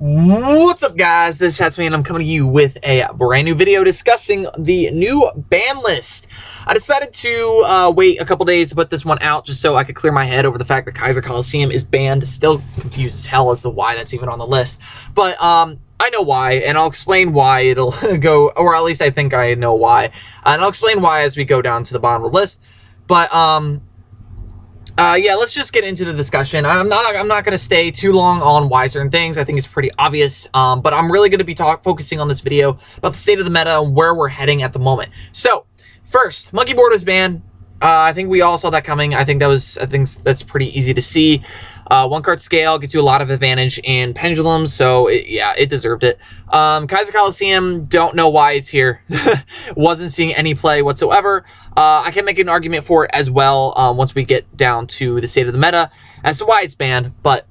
What's up, guys? This is Hatsman, and I'm coming to you with a brand new video discussing the new ban list. I decided to wait a couple days to put this one out just so I could clear my head over the fact that Kaiser Coliseum is banned. Still confused as hell as to why that's even on the list. But I know why, and I'll explain why it'll go, or at least I think I know why. And I'll explain why as we go down to the bottom of the list. But yeah, let's just get into the discussion. I'm not going to stay too long on why certain things. I think it's pretty obvious, but I'm really going to be focusing on this video about the state of the meta and where we're heading at the moment. So, first, monkey board was banned. I think we all saw that coming. I think that's pretty easy to see. One card scale gets you a lot of advantage in pendulums, so yeah, it deserved it. Kaiser Coliseum, don't know why it's here. Wasn't seeing any play whatsoever. I can make an argument for it as well once we get down to the state of the meta as to why it's banned. But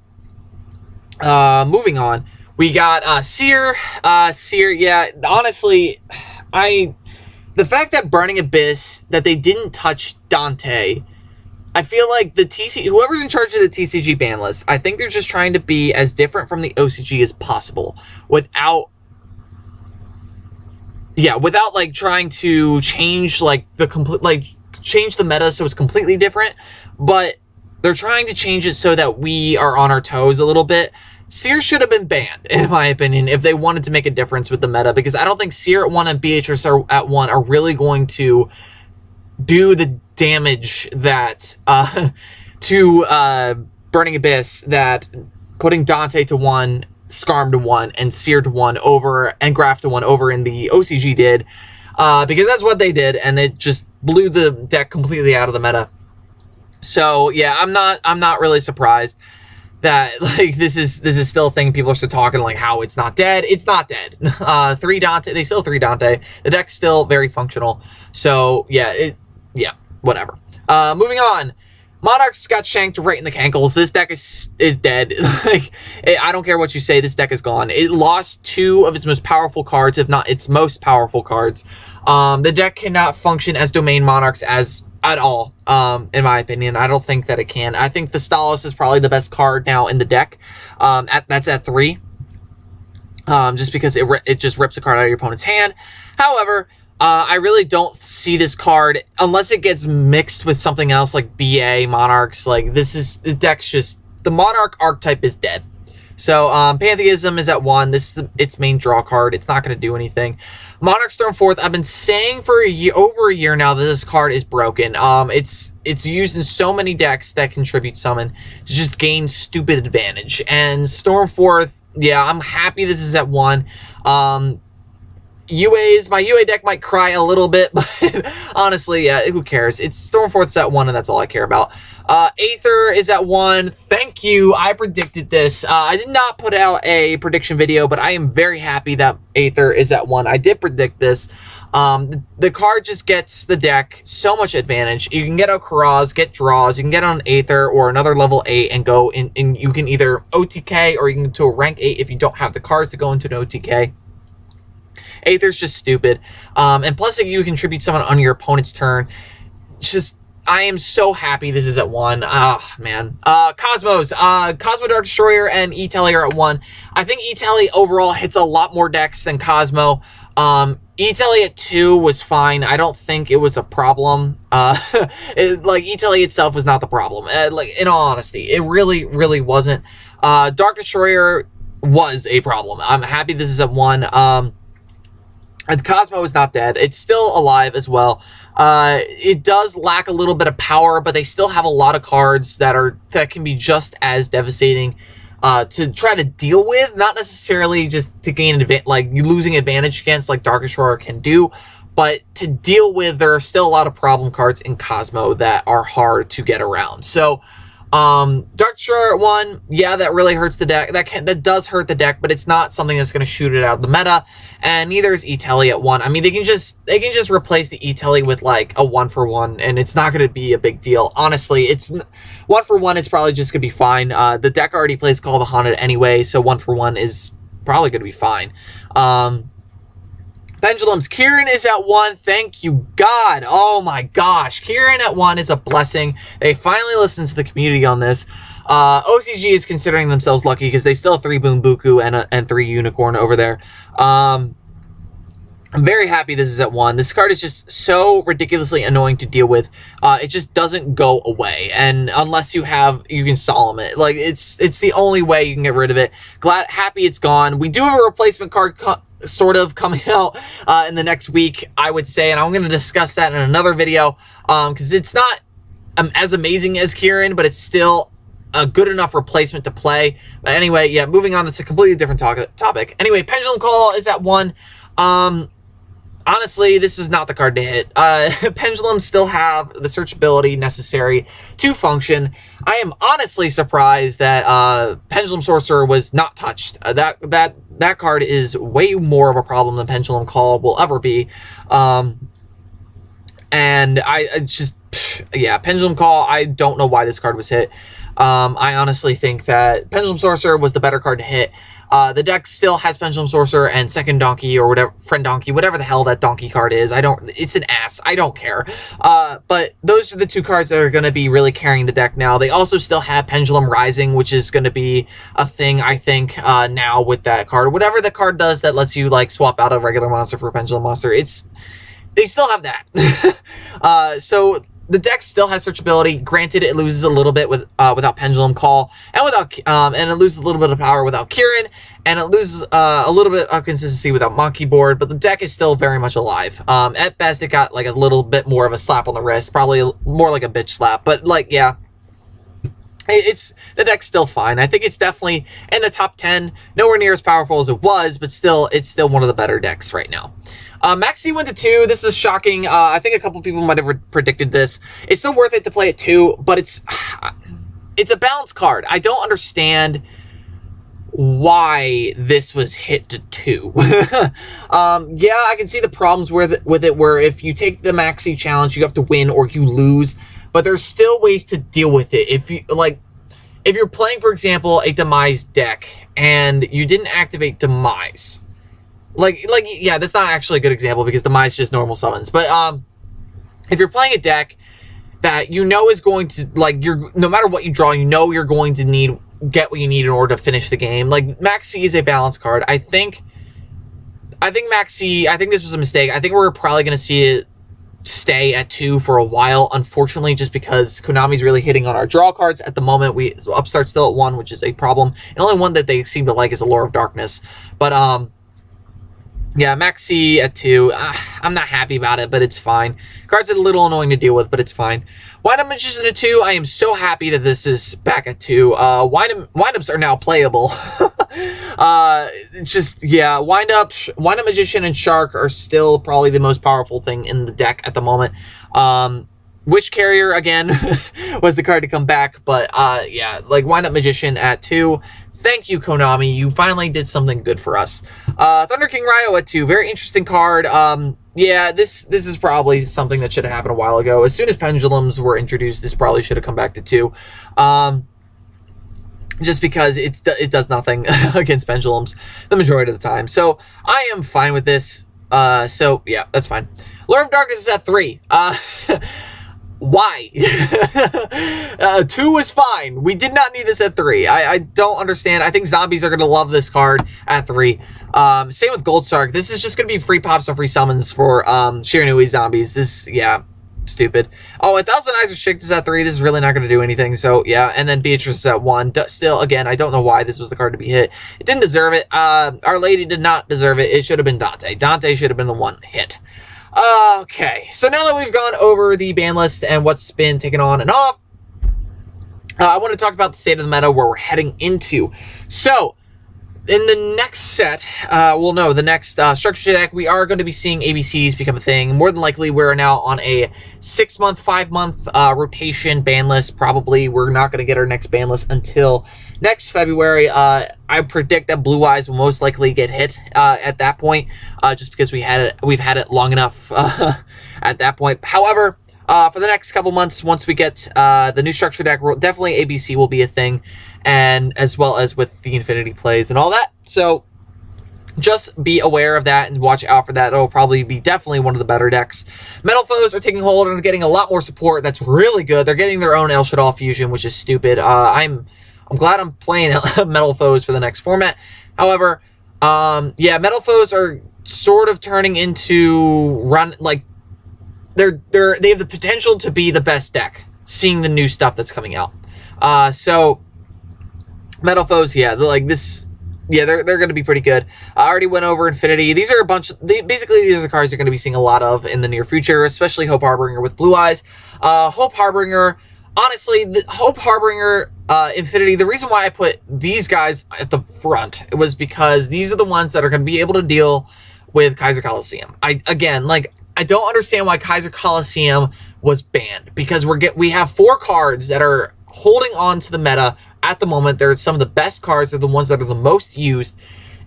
moving on, we got Seer. Seer, yeah, honestly, the fact that Burning Abyss, that they didn't touch Dante, I feel like whoever's in charge of the TCG ban list, I think they're just trying to be as different from the OCG as possible without like trying to change like change the meta so it's completely different, but they're trying to change it so that we are on our toes a little bit. Seer should have been banned, in my opinion, if they wanted to make a difference with the meta, because I don't think Seer at 1 and Beatrice at 1 are really going to do the damage that to Burning Abyss that putting Dante to 1, Skarm to 1, and Seer to 1 over, and Graph to 1 over in the OCG did, because that's what they did, and it just blew the deck completely out of the meta. So yeah, I'm not really surprised that like this is still a thing. People are still talking like how it's not dead. It's not dead. 3 Dante, they still 3 Dante. The deck's still very functional. So yeah, whatever. Moving on. Monarchs got shanked right in the cankles. This deck is dead. Like, I don't care what you say, this deck is gone. It lost 2 of its most powerful cards, if not its most powerful cards. The deck cannot function as domain Monarchs at all, in my opinion. I don't think that it can. I think the Stalos is probably the best card now in the deck. That's at 3. Just because it just rips a card out of your opponent's hand. However, I really don't see this card unless it gets mixed with something else like BA, Monarchs. Like, the deck's just, the Monarch archetype is dead. So, Pantheism is at 1. This is its main draw card. It's not going to do anything. Monarch Stormforth, I've been saying for over a year now that this card is broken. It's used in so many decks that contribute summon to just gain stupid advantage. And Stormforth, yeah, I'm happy this is at 1. My UA deck might cry a little bit, but honestly, yeah, who cares? It's Stormforth's at 1, and that's all I care about. Aether is at 1. Thank you. I predicted this. I did not put out a prediction video, but I am very happy that Aether is at 1. I did predict this. The card just gets the deck so much advantage. You can get out Karaz, get draws. You can get on Aether or another level 8 and go in. You can either OTK or you can go to a rank 8 if you don't have the cards to go into an OTK. Aether's just stupid. And plus, if you contribute someone on your opponent's turn, just, I am so happy this is at 1. Ah, man. Cosmos. Cosmo Dark Destroyer and E-Telly are at 1. I think E-Telly overall hits a lot more decks than Cosmo. E-Telly at 2 was fine. I don't think it was a problem. Like, E-Telly itself was not the problem. Like, in all honesty, it really, really wasn't. Dark Destroyer was a problem. I'm happy this is at 1. And Cosmo is not dead. It's still alive as well. It does lack a little bit of power, but they still have a lot of cards that can be just as devastating to try to deal with. Not necessarily just to gain like losing advantage against, like Dark Destroyer can do, but to deal with. There are still a lot of problem cards in Cosmo that are hard to get around. So, Dark Destroyer at 1, yeah, that really hurts the deck. That does hurt the deck, but it's not something that's going to shoot it out of the meta. And neither is E-Telly at 1. I mean, they can just replace the E-Telly with like a 1-for-1, and it's not going to be a big deal. Honestly, it's 1-for-1. It's probably just going to be fine. The deck already plays Call the Haunted anyway, so 1-for-1 is probably going to be fine. Pendulums. Kieran is at 1. Thank you, God. Oh my gosh. Kieran at 1 is a blessing. They finally listened to the community on this. OCG is considering themselves lucky because they still have 3 Boombuku and 3 Unicorn over there. I'm very happy this is at 1. This card is just so ridiculously annoying to deal with. It just doesn't go away, and unless you can solemn it. Like, it's the only way you can get rid of it. Happy it's gone. We do have a replacement card sort of coming out in the next week, I would say, and I'm going to discuss that in another video, because it's not as amazing as Kieran, but it's still a good enough replacement to play. But anyway, yeah, moving on. That's a completely different topic. Anyway, Pendulum Call is at 1. Honestly, this is not the card to hit. Pendulums still have the searchability necessary to function. I am honestly surprised that Pendulum Sorcerer was not touched. That card is way more of a problem than Pendulum Call will ever be. And yeah, Pendulum Call, I don't know why this card was hit. I honestly think that Pendulum Sorcerer was the better card to hit. The deck still has Pendulum Sorcerer and Second Donkey or whatever, Friend Donkey, whatever the hell that donkey card is. It's an ass. I don't care. But those are the 2 cards that are going to be really carrying the deck now. They also still have Pendulum Rising, which is going to be a thing, I think, now with that card. Whatever the card does that lets you, like, swap out a regular monster for a Pendulum monster, they still have that. So the deck still has searchability. Granted, it loses a little bit without Pendulum Call, and it loses a little bit of power without Kieran, and it loses a little bit of consistency without Monkey Board. But the deck is still very much alive. At best, it got like a little bit more of a slap on the wrist, probably more like a bitch slap. But like, yeah, the deck's still fine. I think it's definitely in the top 10. Nowhere near as powerful as it was, but still, it's still one of the better decks right now. Maxi went to 2. This is shocking. I think a couple people might have predicted this. It's still worth it to play at 2, but it's a balanced card. I don't understand why this was hit to 2. Yeah, I can see the problems with it, where if you take the Maxi challenge, you have to win or you lose, but there's still ways to deal with it. If you're playing, for example, a Demise deck and you didn't activate Demise, yeah, that's not actually a good example because Demise is just normal summons. But if you're playing a deck that you know is going to, like, no matter what you draw, you know you're going to get what you need in order to finish the game. Like, Maxi is a balanced card. I think Maxi, I think this was a mistake. I think we're probably going to see it stay at 2 for a while, unfortunately, just because Konami's really hitting on our draw cards at the moment. Upstart's still at 1, which is a problem. And only one that they seem to like is Allure of Darkness. But yeah, Maxi at 2. I'm not happy about it, but it's fine. Card's a little annoying to deal with, but it's fine. Wind-Up Magician at 2. I am so happy that this is back at 2. Wind-Ups are now playable. It's just, yeah, Wind-Up Magician and Shark are still probably the most powerful thing in the deck at the moment. Witch Carrier, again, was the card to come back, but yeah, like, Wind-Up Magician at 2. Thank you, Konami. You finally did something good for us. Thunder King Ryo at 2. Very interesting card. Yeah, this is probably something that should have happened a while ago. As soon as Pendulums were introduced, this probably should have come back to 2. Just because it does nothing against Pendulums the majority of the time. So I am fine with this. So yeah, that's fine. Lure of Darkness is at 3. Why? 2 was fine. We did not need this at 3. I don't understand. I think zombies are going to love this card at 3. Same with Gold Shark. This is just going to be free pops and free summons for Shiranui zombies. This, yeah, stupid. Oh, 1,000 Eyes of Shik is at 3. This is really not going to do anything. So, yeah. And then Beatrice is at 1. Still, again, I don't know why this was the card to be hit. It didn't deserve it. Our Lady did not deserve it. It should have been Dante. Dante should have been the one hit. Okay, so now that we've gone over the ban list and what's been taken on and off, I want to talk about the state of the meta where we're heading into. So, in the next set, the next structure deck, we are going to be seeing ABCs become a thing. More than likely, we're now on a 6-month, 5-month rotation ban list. Probably, we're not going to get our next ban list until next February. I predict that Blue Eyes will most likely get hit at that point, just because we've had it long enough at that point. However, for the next couple months, once we get the new structure deck, definitely ABC will be a thing, and as well as with the Infinity plays and all that. So Just be aware of that and watch out for that. It'll probably be definitely one of the better decks. Metal Foes are taking hold and getting a lot more support. That's really good. They're getting their own El Shaddoll fusion, which is stupid. I'm glad I'm playing Metal Foes for the next format. However, yeah, Metal Foes are sort of turning into they have the potential to be the best deck, seeing the new stuff that's coming out. So Metal Foes, yeah, they're like this. Yeah, they're going to be pretty good. I already went over Infinity. These are a bunch. Basically, these are the cards you're going to be seeing a lot of in the near future, especially Hope Harbinger with Blue Eyes. Hope Harbinger, honestly, Hope Harbinger, Infinity. The reason why I put these guys at the front was because these are the ones that are going to be able to deal with Kaiser Coliseum. I don't understand why Kaiser Coliseum was banned, because we have 4 cards that are holding on to the meta at the moment. They're some of the best cards. They're the ones that are the most used,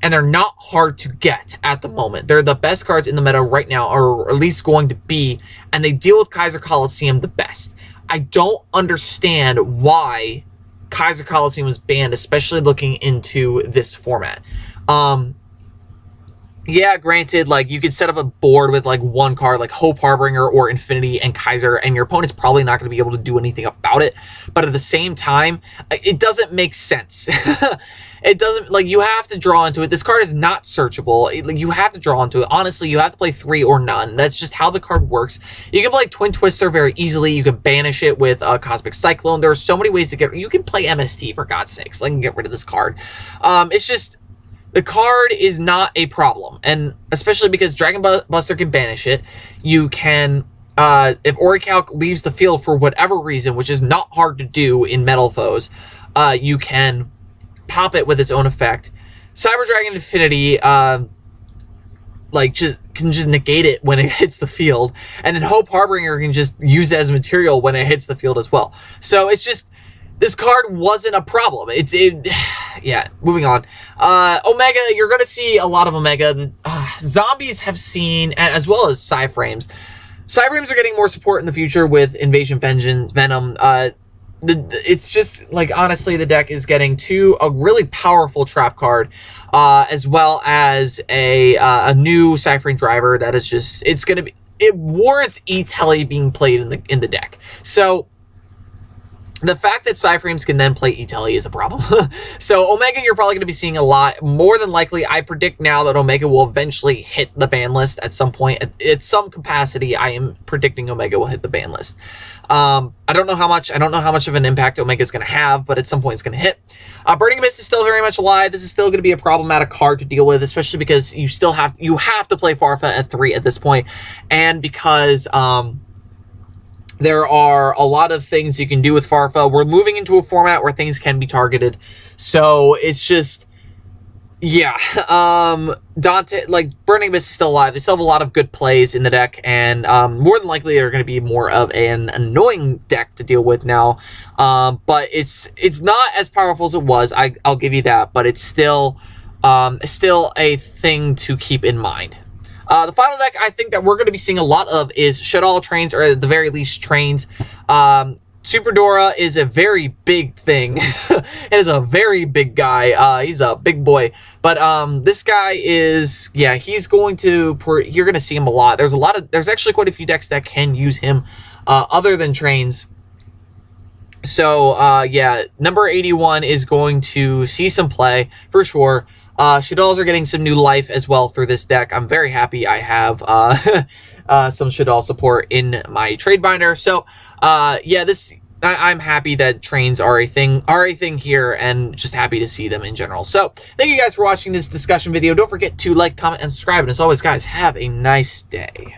and they're not hard to get at the moment. They're the best cards in the meta right now, or at least going to be, and they deal with Kaiser Coliseum the best. I don't understand why Kaiser Coliseum was banned, especially looking into this format. Yeah, granted, like, you could set up a board with, like, one card, like Hope Harbinger or Infinity and Kaiser, and your opponent's probably not going to be able to do anything about it. But at the same time, it doesn't make sense. It doesn't, like, you have to draw into it. This card is not searchable. You have to draw into it. Honestly, you have to play 3 or none. That's just how the card works. You can play Twin Twister very easily. You can banish it with Cosmic Cyclone. There are so many ways to get... You can play MST, for God's sakes. Like, get rid of this card. It's just... The card is not a problem, and especially because Dragon Buster can banish it. You can, if Orichalc leaves the field for whatever reason, which is not hard to do in Metal Foes, you can pop it with its own effect. Cyber Dragon Infinity, like, can just negate it when it hits the field, and then Hope Harbinger can just use it as material when it hits the field as well. So it's just... This card wasn't a problem. Yeah, moving on. Omega, you're going to see a lot of Omega. Zombies have seen, as well as Psyframes. Psyframes are getting more support in the future with Invasion Venom. It's just, like, honestly, the deck is getting a really powerful trap card, as well as a new Psyframe driver that is just, it warrants E-Telly being played in the deck. So... the fact that Psyframes can then play E-Telly is a problem. So Omega, you're probably going to be seeing a lot. More than likely, I predict now that Omega will eventually hit the ban list at some point. At some capacity, I am predicting Omega will hit the ban list. I don't know how much. I don't know how much of an impact Omega is going to have, but at some point it's going to hit. Burning Abyss is still very much alive. This is still going to be a problematic card to deal with, especially because you have to play Farfa at 3 at this point, and because there are a lot of things you can do with Farfa. We're moving into a format where things can be targeted. So it's just, yeah. Dante, like, Burning Abyss is still alive. They still have a lot of good plays in the deck, and more than likely they're going to be more of an annoying deck to deal with now. But it's not as powerful as it was. I'll give you that, but it's still a thing to keep in mind. The final deck I think that we're going to be seeing a lot of is Shaddoll trains, or at the very least trains. Super Dora is a very big thing. It is a very big guy. He's a big boy. But this guy is, yeah, he's going to, you're going to see him a lot. There's actually quite a few decks that can use him other than trains. So, yeah, number 81 is going to see some play for sure. Shaddolls are getting some new life as well through this deck. I'm very happy I have some Shaddoll support in my trade binder. So, yeah, I'm happy that trains are a thing here, and just happy to see them in general. So, thank you guys for watching this discussion video. Don't forget to like, comment, and subscribe. And as always, guys, have a nice day.